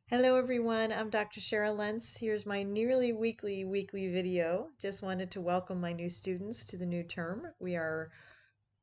Hello everyone, I'm Dr. Cheryl Lentz. Here's my nearly weekly video. Just wanted to welcome my new students to the new term. We are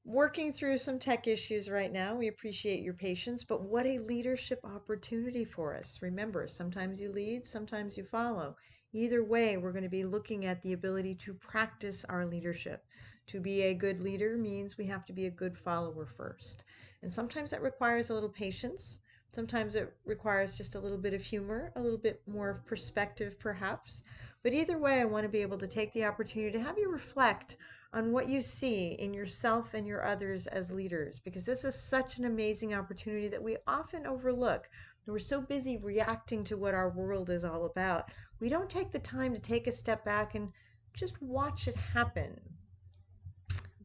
working through some tech issues right now. We appreciate your patience, but what a leadership opportunity for us. Remember, sometimes you lead, sometimes you follow. Either way, we're going to be looking at the ability to practice our leadership. To be a good leader means we have to be a good follower first. And sometimes that requires a little patience. Sometimes it requires just a little bit of humor, a little bit more of perspective perhaps. But either way, I want to be able to take the opportunity to have you reflect on what you see in yourself and your others as leaders, because this is such an amazing opportunity that we often overlook. We're so busy reacting to what our world is all about. We don't take the time to take a step back and just watch it happen.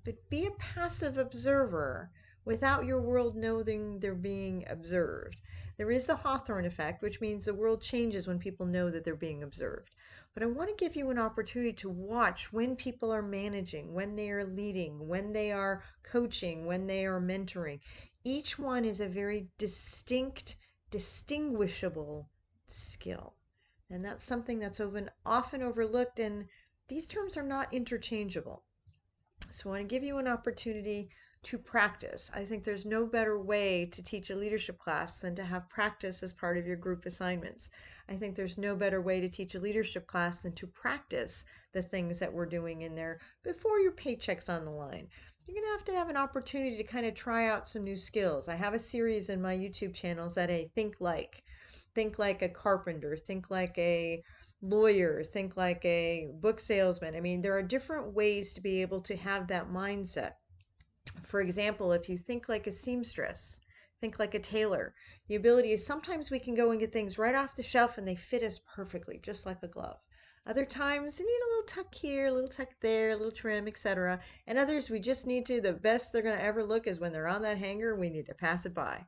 But be a passive observer without your world knowing they're being observed. There is the Hawthorne effect, which means the world changes when people know that they're being observed. But I want to give you an opportunity to watch when people are managing, when they are leading, when they are coaching, when they are mentoring. Each one is a very distinct, distinguishable skill. And that's something that's often overlooked, and these terms are not interchangeable. So I want to give you an opportunity to practice. I think there's no better way to teach a leadership class than to have practice as part of your group assignments. I think there's no better way to teach a leadership class than to practice the things that we're doing in there before your paycheck's on the line. You're going to have an opportunity to kind of try out some new skills. I have a series in my YouTube channels that I think like. Think like a carpenter, think like a lawyer, think like a book salesman. I mean, there are different ways to be able to have that mindset. For example, if you think like a seamstress, think like a tailor. The ability is sometimes we can go and get things right off the shelf and they fit us perfectly, just like a glove. Other times you need a little tuck here, a little tuck there, a little trim, etc. And others we just need to, the best they're going to ever look is when they're on that hanger, we need to pass it by.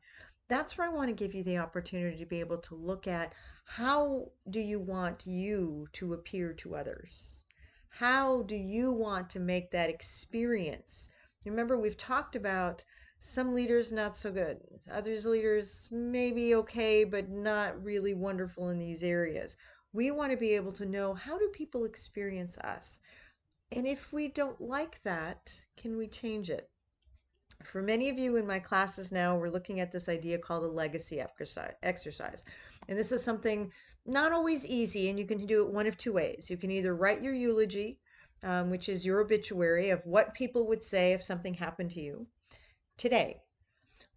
That's where I want to give you the opportunity to be able to look at how do you want you to appear to others? How do you want to make that experience? Remember, we've talked about some leaders not so good. Others leaders maybe okay, but not really wonderful in these areas. We want to be able to know, how do people experience us? And if we don't like that, can we change it? For many of you in my classes now, we're looking at this idea called a legacy exercise. And this is something not always easy, and you can do it one of two ways. You can either write your eulogy, which is your obituary of what people would say if something happened to you today.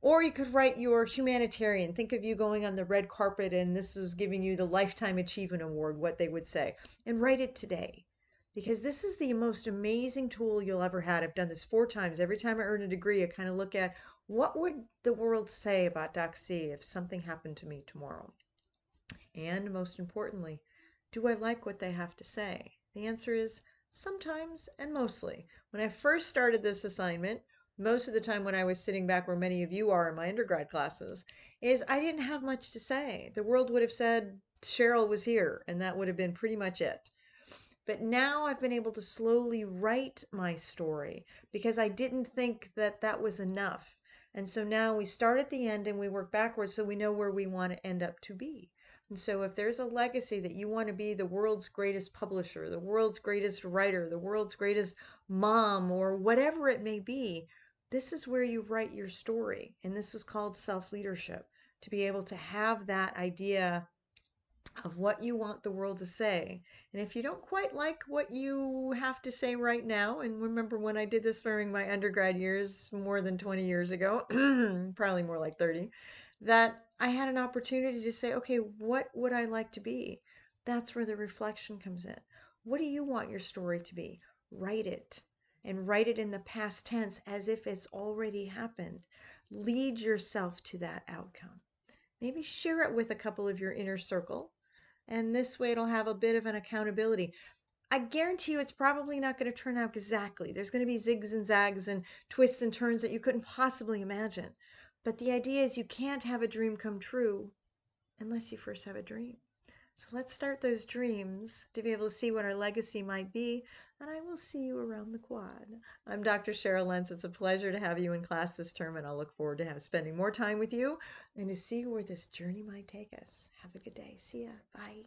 Or you could write your humanitarian. Think of you going on the red carpet and this is giving you the Lifetime Achievement Award, what they would say. And write it today. Because this is the most amazing tool you'll ever have. I've done this 4 times. Every time I earn a degree, I kind of look at what would the world say about Doc C if something happened to me tomorrow? And most importantly, do I like what they have to say? The answer is sometimes and mostly. When I first started this assignment, most of the time when I was sitting back where many of you are in my undergrad classes, is I didn't have much to say. The world would have said Cheryl was here, and that would have been pretty much it. But now I've been able to slowly write my story because I didn't think that that was enough. And so now we start at the end and we work backwards so we know where we want to end up to be. And so if there's a legacy that you want to be the world's greatest publisher, the world's greatest writer, the world's greatest mom, or whatever it may be, this is where you write your story. And this is called self-leadership, to be able to have that idea of what you want the world to say. And if you don't quite like what you have to say right now, and remember when I did this during my undergrad years, more than 20 years ago, probably more like 30, that I had an opportunity to say, okay, what would I like to be? That's where the reflection comes in. What do you want your story to be? Write it. And write it in the past tense as if it's already happened. Lead yourself to that outcome. Maybe share it with a couple of your inner circle, and this way it'll have a bit of an accountability. I guarantee you it's probably not going to turn out exactly. There's going to be zigs and zags and twists and turns that you couldn't possibly imagine. But the idea is you can't have a dream come true unless you first have a dream. So let's start those dreams to be able to see what our legacy might be, and I will see you around the quad. I'm Dr. Cheryl Lentz. It's a pleasure to have you in class this term, and I'll look forward to spending more time with you and to see where this journey might take us. Have a good day. See ya. Bye.